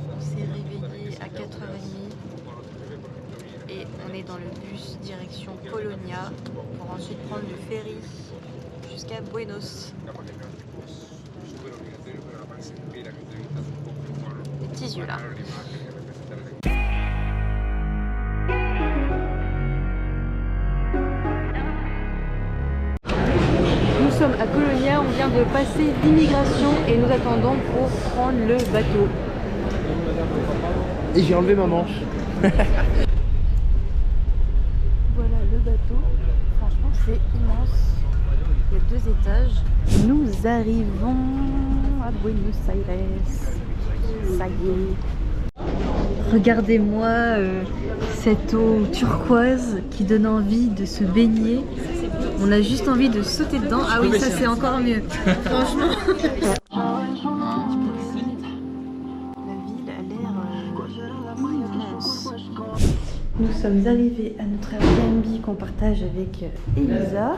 On s'est réveillé à 4h30 et on est dans le bus direction Polonia pour ensuite prendre le ferry jusqu'à Buenos. Les petits yeux là. Nous sommes à Polonia, on vient de passer l'immigration et nous attendons pour prendre le bateau. Et j'ai enlevé ma manche. Voilà le bateau, franchement c'est immense, il y a 2 étages. Nous arrivons à Buenos Aires, ça y est. Regardez-moi cette eau turquoise qui donne envie de se baigner. On a juste envie de sauter dedans. Ah oui, ça c'est encore mieux. Franchement. La ville a l'air immense. Nous sommes arrivés à notre Airbnb qu'on partage avec Elisa.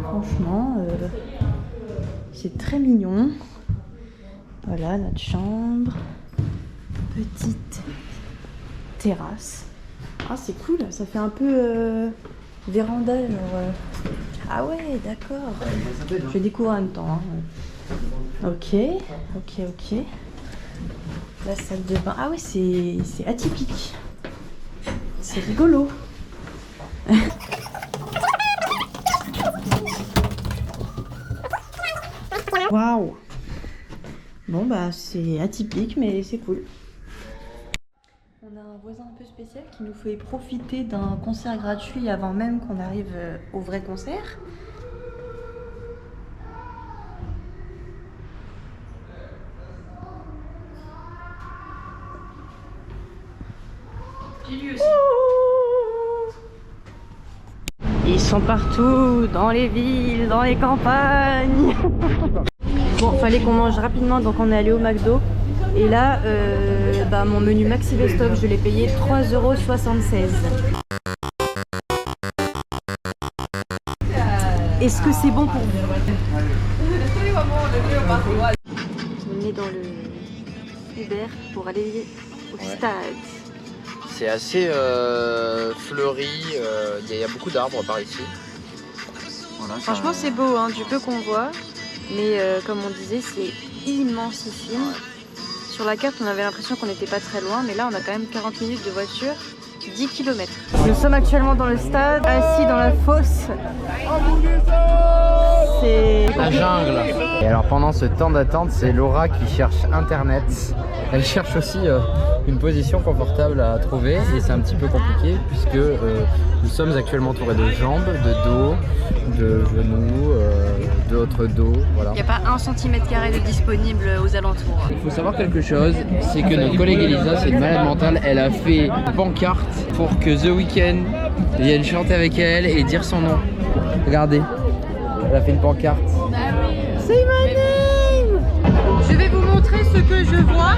Franchement, c'est très mignon. Voilà notre chambre. Petite terrasse. Ah c'est cool, ça fait un peu véranda genre. Ah ouais d'accord. Je découvre en même temps. Hein. Ok. La salle de bain. Ah ouais c'est atypique. C'est rigolo. Waouh. Bon bah c'est atypique mais c'est cool. On a un voisin un peu spécial qui nous fait profiter d'un concert gratuit avant même qu'on arrive au vrai concert. J'ai lu aussi. Ils sont partout, dans les villes, dans les campagnes. Bon, fallait qu'on mange rapidement, donc on est allé au McDo. Et là, mon menu Maxi Best Of, je l'ai payé 3,76 €. Est-ce que c'est bon pour vous? On est dans le Uber pour aller au stade. C'est assez fleuri, il y a beaucoup d'arbres par ici. Voilà, Franchement c'est beau, hein, du peu qu'on voit. Mais comme on disait, c'est immensissime. Ouais. Sur la carte, on avait l'impression qu'on n'était pas très loin, mais là, on a quand même 40 minutes de voiture, 10 km. Nous sommes actuellement dans le stade, assis dans la fosse. C'est la jungle. Et alors, pendant ce temps d'attente, c'est Laura qui cherche Internet. Elle cherche aussi une position confortable à trouver, et c'est un petit peu compliqué puisque nous sommes actuellement entourés de jambes, de dos, de genoux, d'autres dos, voilà. Il n'y a pas 1 cm² de disponible aux alentours. Il faut savoir quelque chose, c'est que notre collègue Elisa, c'est une malade mentale, elle a fait une pancarte pour que The Weeknd vienne chanter avec elle et dire son nom. Regardez, elle a fait une pancarte. Say my name. Je vais vous montrer ce que je vois.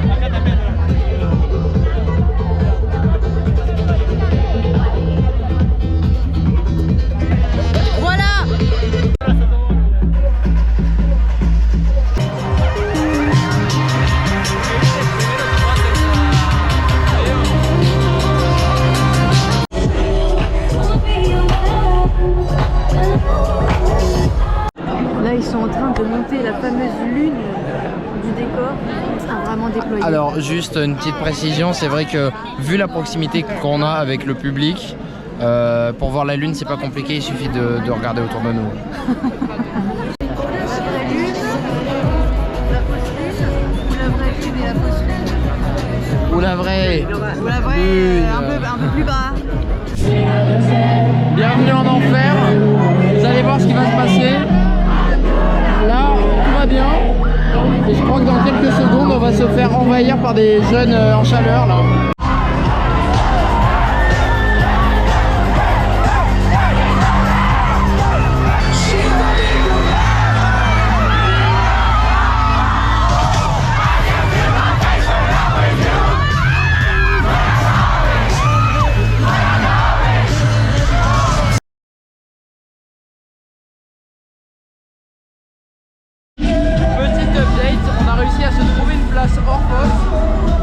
Là, ils sont en train de monter la fameuse lune du décor. C'est vraiment déployé. Alors, juste une petite précision, c'est vrai que vu la proximité qu'on a avec le public, pour voir la lune, c'est pas compliqué, il suffit de regarder autour de nous. Ou la vraie lune, un peu plus bas. Bienvenue en enfer. Vous allez voir ce qui va se passer. Là, tout va bien. Et je crois que dans quelques secondes, on va se faire envahir par des jeunes en chaleur là. Petite update, on a réussi à se trouver une place hors poste.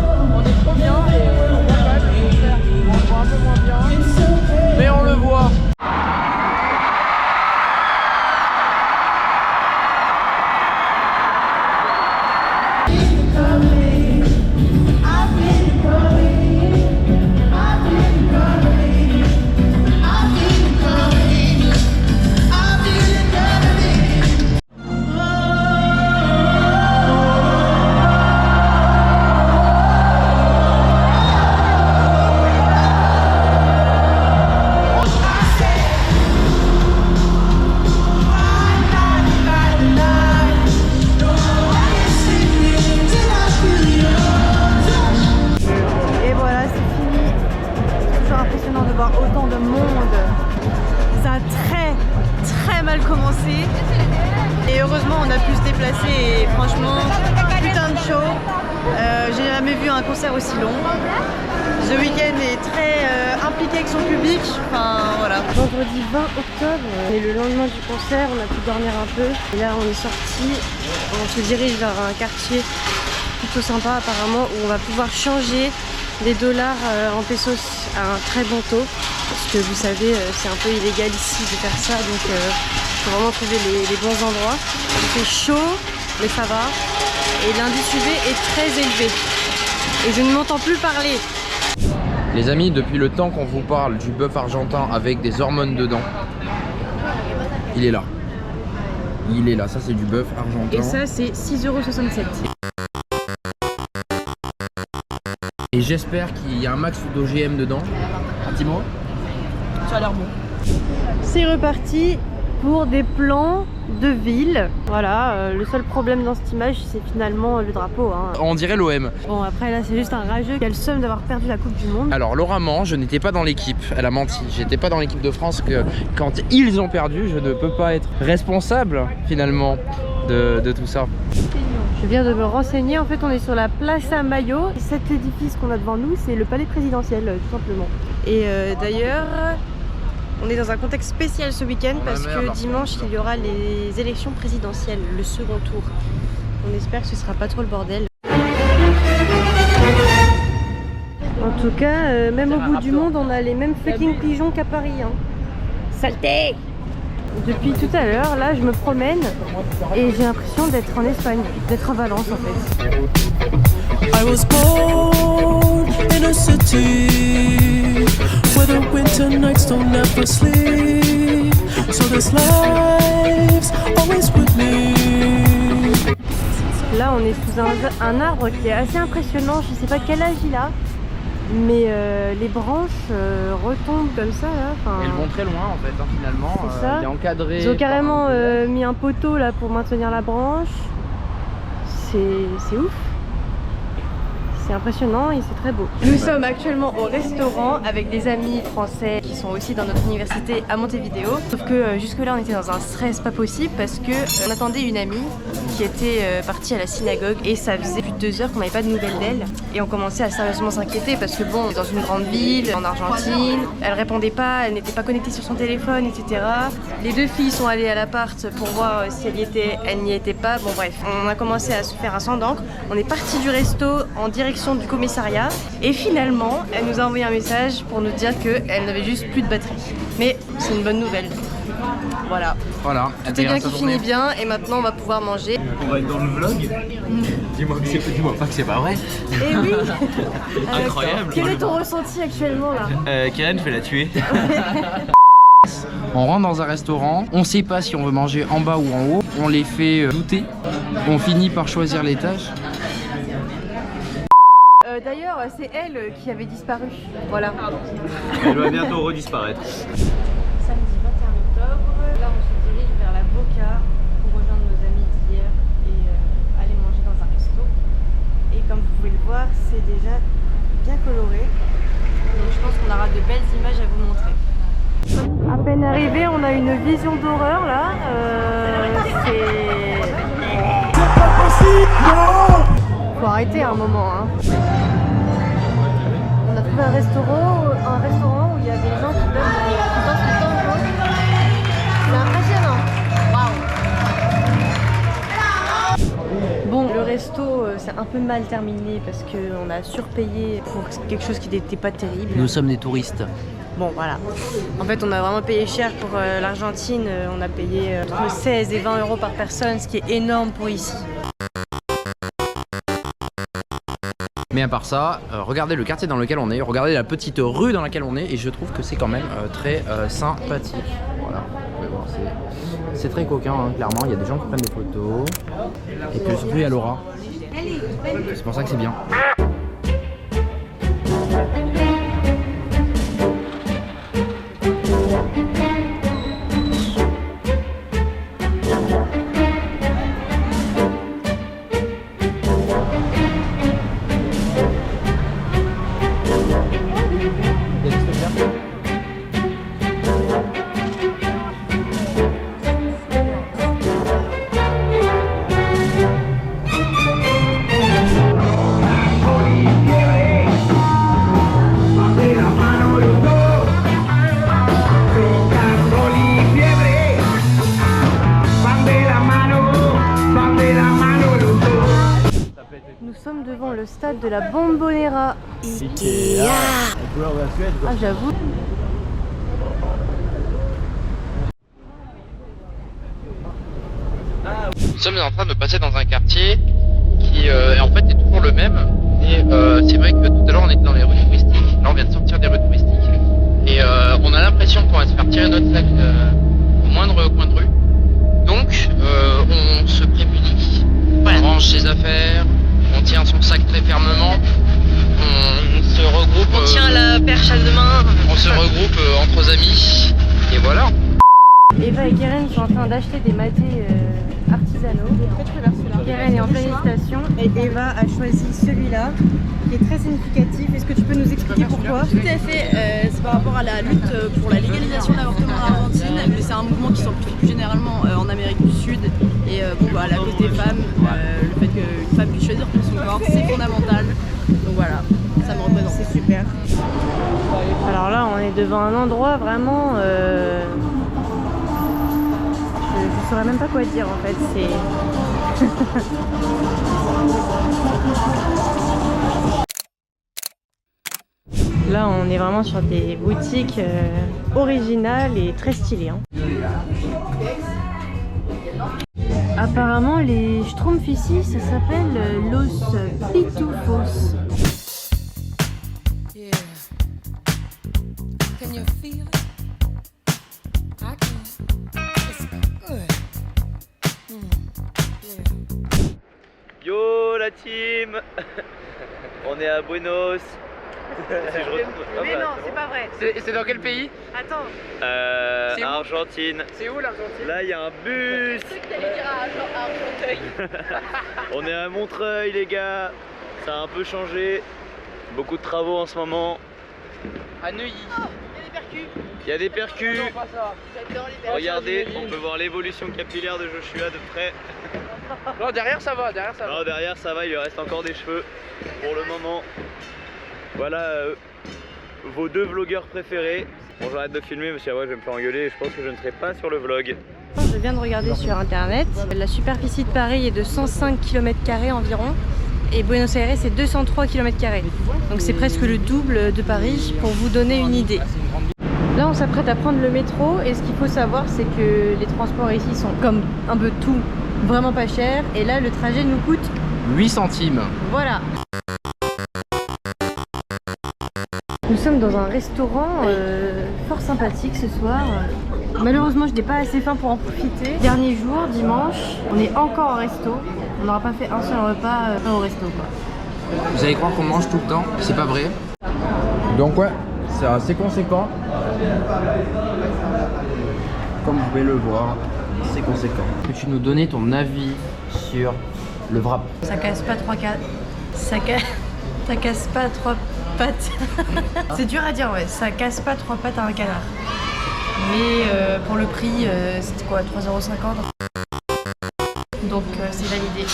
heureusement on a pu se déplacer et franchement, putain de show. J'ai jamais vu un concert aussi long. The Weeknd est très impliqué avec son public, enfin voilà. Vendredi 20 octobre, et le lendemain du concert, on a pu dormir un peu. Et là on est sorti, on se dirige vers un quartier plutôt sympa apparemment où on va pouvoir changer des dollars en pesos à un très bon taux. Parce que vous savez, c'est un peu illégal ici de faire ça, donc il faut vraiment trouver les bons endroits. Il fait chaud, mais ça va. Et l'indice UV est très élevé. Et je ne m'entends plus parler. Les amis, depuis le temps qu'on vous parle du bœuf argentin avec des hormones dedans, il est là. Il est là, ça c'est du bœuf argentin. Et ça c'est 6,67 €. Et j'espère qu'il y a un max d'OGM dedans. Un petit mot? Ça a l'air bon. C'est reparti pour des plans de ville. Voilà, le seul problème dans cette image c'est finalement le drapeau. Hein. On dirait l'OM. Bon après là c'est juste un rageux qui a le seum d'avoir perdu la Coupe du Monde. Alors Laura ment, je n'étais pas dans l'équipe, elle a menti. J'étais pas dans l'équipe de France, que quand ils ont perdu, je ne peux pas être responsable finalement de tout ça. Je viens de me renseigner, en fait on est sur la Plaza Mayo. Cet édifice qu'on a devant nous c'est le palais présidentiel tout simplement. Et d'ailleurs on est dans un contexte spécial ce week-end parce que dimanche il y aura les élections présidentielles, le second tour. On espère que ce sera pas trop le bordel. En tout cas, même au bout du monde on a les mêmes fucking pigeons qu'à Paris. Hein. Saleté! Depuis tout à l'heure, là je me promène et j'ai l'impression d'être en Espagne, d'être à Valence en fait. I was born in a city where the winter nights don't ever sleep, so this life's always with me. Là on est sous un arbre qui est assez impressionnant, je sais pas quel âge il a. Mais les branches retombent comme ça là. Elles vont très loin en fait hein, finalement. Ça. Il est encadré. Ils ont carrément mis un poteau là pour maintenir la branche. C'est ouf. C'est impressionnant et c'est très beau. Nous sommes actuellement au restaurant avec des amis français qui sont aussi dans notre université à Montevideo. Sauf que jusque là on était dans un stress pas possible parce que on attendait une amie qui était partie à la synagogue et ça faisait plus de 2 heures qu'on n'avait pas de nouvelles d'elle. Et on commençait à sérieusement s'inquiéter parce que bon, on est dans une grande ville, en Argentine, elle répondait pas, elle n'était pas connectée sur son téléphone, etc. Les deux filles sont allées à l'appart pour voir si elle y était, elle n'y était pas. Bon bref, on a commencé à se faire un sang d'encre. On est parti du resto en direction du commissariat et finalement elle nous a envoyé un message pour nous dire qu'elle n'avait juste plus de batterie. Mais c'est une bonne nouvelle. Voilà. Tout est bien qui finit bien et maintenant on va pouvoir manger. On va être dans le vlog. Dis-moi pas que c'est pas vrai. Et oui. Incroyable. Quel est ton ressenti actuellement là? Karen, je vais la tuer. On rentre dans un restaurant, on sait pas si on veut manger en bas ou en haut, on les fait douter, on finit par choisir l'étage. D'ailleurs, c'est elle qui avait disparu. Voilà. Elle va bientôt redisparaître. Samedi 21 octobre, là on se dirige vers la Boca pour rejoindre nos amis d'hier et aller manger dans un resto. Et comme vous pouvez le voir, c'est déjà bien coloré. Donc je pense qu'on aura de belles images à vous montrer. À peine arrivé, on a une vision d'horreur là. Faut arrêter un moment. Hein. On a trouvé un restaurant où il y a des gens qui dansent tout le temps. C'est impressionnant. Waouh. Bon, le resto c'est un peu mal terminé parce qu'on a surpayé pour quelque chose qui n'était pas terrible. Nous sommes des touristes. Bon voilà, en fait on a vraiment payé cher pour l'Argentine, on a payé entre 16 et 20 € par personne, ce qui est énorme pour ici. Mais à part ça, regardez le quartier dans lequel on est, regardez la petite rue dans laquelle on est et je trouve que c'est quand même très sympathique. Voilà, vous pouvez voir, c'est très coquin hein, clairement, il y a des gens qui prennent des photos et puis surtout il y a Laura. C'est pour ça que c'est bien. sommes devant le stade de la Bombonera. Ikea. Ah, j'avoue. Nous sommes en train de passer dans un quartier qui en fait est toujours le même. Et c'est vrai que tout à l'heure on était dans les rues touristiques. Là on vient de sortir des rues touristiques. Et on a l'impression qu'on va se faire tirer notre sac au moindre coin de rue. Donc on se prémunit, on range ses affaires, on tient son sac très fermement, on se regroupe. On tient la perche à deux mains. On se regroupe entre amis. Et voilà. Eva et Keren sont en train d'acheter des matés artisanaux. Keren est en pleine hésitation et Eva a choisi celui-là qui est très significatif. Est-ce que tu peux nous expliquer pourquoi? Tout à fait, c'est par rapport à la lutte pour la légalisation de l'avortement en Argentine, mais c'est un mouvement qui s'amplifie plus généralement en Amérique du Sud. Et bon, bah, à la cause des femmes, le fait qu'une femme puisse choisir pour son corps, c'est fondamental. Donc voilà, ça me représente. C'est super. Alors là, on est devant un endroit vraiment... Je saurais même pas quoi dire en fait, c'est... Là, on est vraiment sur des boutiques originales et très stylées. Hein. Apparemment, les Schtroumpfs ici, ça s'appelle Los Pitufos. Yeah. Can you feel it? I can. It's good. Yeah. Yo la team. On est à Buenos. Mais non, c'est pas vrai. C'est dans quel pays? Attends. C'est où? Argentine. C'est où l'Argentine? Là il y a un bus. On est à Montreuil les gars. Ça a un peu changé. Beaucoup de travaux en ce moment. À Neuilly. Il y a des percus. Non, pas ça. Regardez, on peut voir l'évolution capillaire de Joshua de près. Non, derrière ça va, derrière ça va. Non, derrière ça va, il lui reste encore des cheveux pour le moment. Voilà vos deux vlogueurs préférés. Bon, j'arrête de filmer parce que ouais, je vais me faire engueuler et je pense que je ne serai pas sur le vlog. Je viens de regarder sur internet. La superficie de Paris est de 105 km² environ. Et Buenos Aires c'est 203 km². Donc c'est presque le double de Paris pour vous donner une idée. Là on s'apprête à prendre le métro et ce qu'il faut savoir c'est que les transports ici sont comme un peu tout vraiment pas cher. Et là le trajet nous coûte 8 centimes. Voilà. Nous sommes dans un restaurant fort sympathique ce soir. Malheureusement je n'ai pas assez faim pour en profiter. Dernier jour, dimanche, on est encore au resto. On n'aura pas fait un seul repas au resto quoi. Vous allez croire qu'on mange tout le temps, c'est pas vrai. Donc ouais, c'est assez conséquent. Comme vous pouvez le voir, c'est conséquent. Peux-tu nous donner ton avis sur le wrap? Ça casse pas trois pattes. Ça casse pas trois pattes. C'est dur à dire ouais, ça casse pas trois pattes à un canard. Mais pour le prix, c'était quoi, 3,50 €. Donc c'est validé.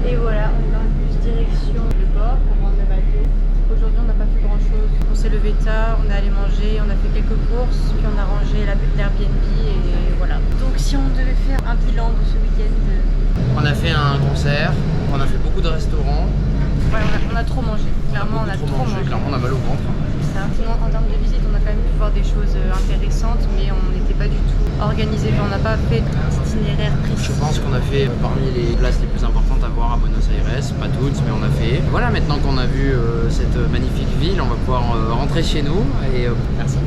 Et voilà, on est dans le bus direction le bord pour rendre le bateau. Aujourd'hui on n'a pas fait grand chose. On s'est levé tard, on est allé manger, on a fait quelques courses, puis on a rangé l'Airbnb et voilà. Donc si on devait faire un bilan de ce week-end... On a fait un concert, on a fait beaucoup de restaurants. Ouais, on a trop mangé. Clairement, on a trop mangé. Clairement, on a mal au ventre. Ça. Sinon, en termes de visite, on a quand même pu voir des choses intéressantes, mais on n'était pas du tout organisé. On n'a pas fait d'itinéraire précis. Je pense qu'on a fait parmi les places les plus importantes à voir à Buenos Aires, pas toutes, mais on a fait. Voilà, maintenant qu'on a vu cette magnifique ville, on va pouvoir rentrer chez nous et merci.